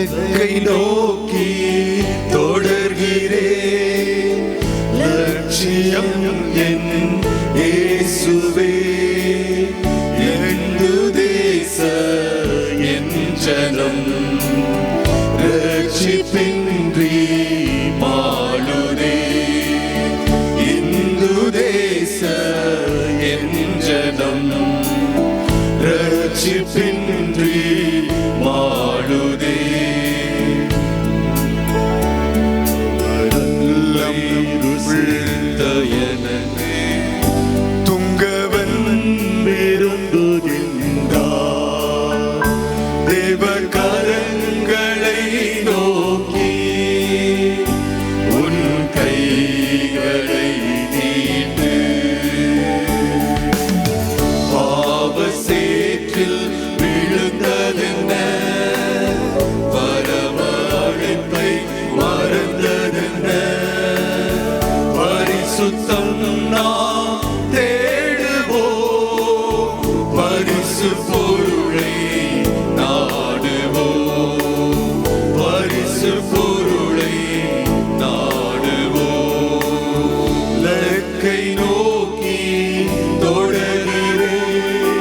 லக்கை நோக்கி தொடர்கிறேன். லட்சியம் என் இயேசுவே. இந்து தேச என் ஜனம் ரட்சிப்பின்றி மாளுதே. இந்து தேச என் ஜனம் ரட்சிப்பின்றி மாளுதே. துங்கவன் விரும்புகின்றார். தேவ கரங்களை நோக்கி உன் கைகளை நீட்டு. பாவ சேற்றில் விழுந்ததென்ன, பரம அழைப்பை மறந்ததென்ன. பரிசுத்தம் நாம் தேடுவோம், பரிசு பொருளை நாடுவோம், பரிசு பொருளை நாடுவோம். லக்கை நோக்கி தொடர்கிறேன்.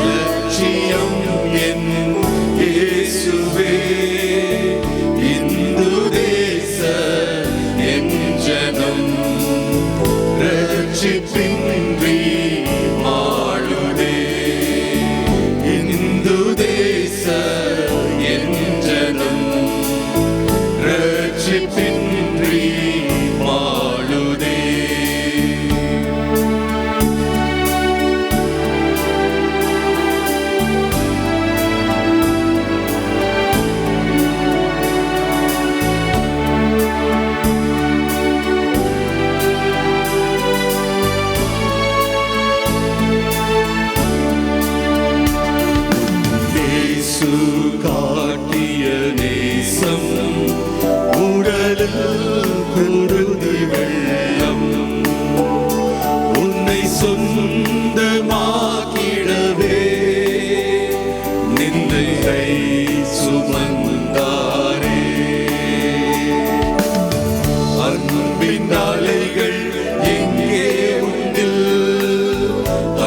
லட்சியம் என் இயேசுவே. இந்து தேச என் ஜனம் ரட்சிப்பின்றி மாளுதே. இந்து தேச என் ஜனம் ரட்சிப்பின்றி மாளுதே. இயேசு காட்டிய நேசம் உடலில் குருதி வெள்ளம். உன்னை சொந்தமாக்கிடவே நிந்தையை சுமந்தாரே. அன்பின் அலைகள் எங்கே உண்டில்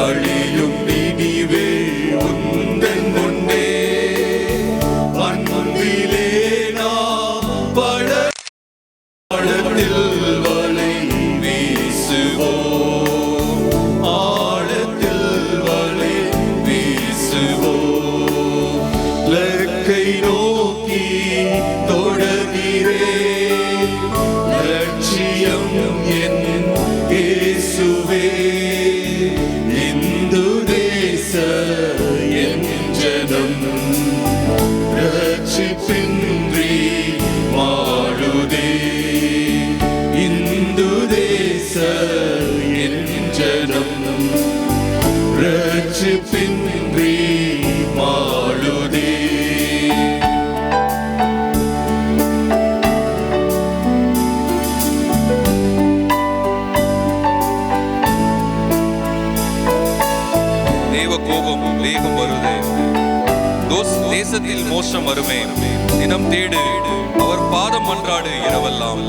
அழியும் நினைவே உந்தன் முன்னே. அன்பிலே நாம் ஆழத்தில் வலை வீசுவோம், ஆழத்தில் வலை வீசுவோம். லக்கை நோக்கி தொடர்கிறேன். லட்சியம் என் இயேசுவே. இந்து தேச என் ஜனம் ரட்சிப்பின்றி மாளுதே. இந்து தேச என் ஜனம் ரட்சிப்பின்றி மாளுதே. தேவ கோபம் வேகம் வருதே. தேசத்தில் மோசம் வருமே. தினம் தேடு, அவர் பாதம் மன்றாடு இரவெல்லாம்.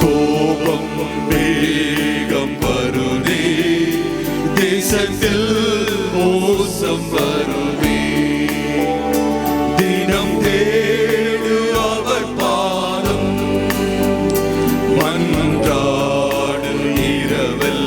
கோபம் வேகம் வருதே. தேசத்தில் மோசம் வருதே. தினம் தேடு அவர் பாதம் மன்றாடு இரவெல்லாம்.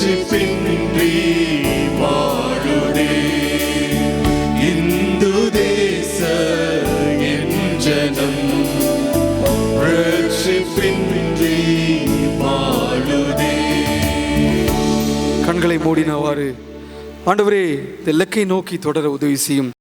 ரட்சிப்பின்றி வாழுதே. இந்து தேச என் ஜனம் ரட்சிப்பின்றி வாழுதே. கண்களை மூடினவாறு ஆண்டவரே இந்த இலக்கை நோக்கி தொடர உதவி செய்யும்.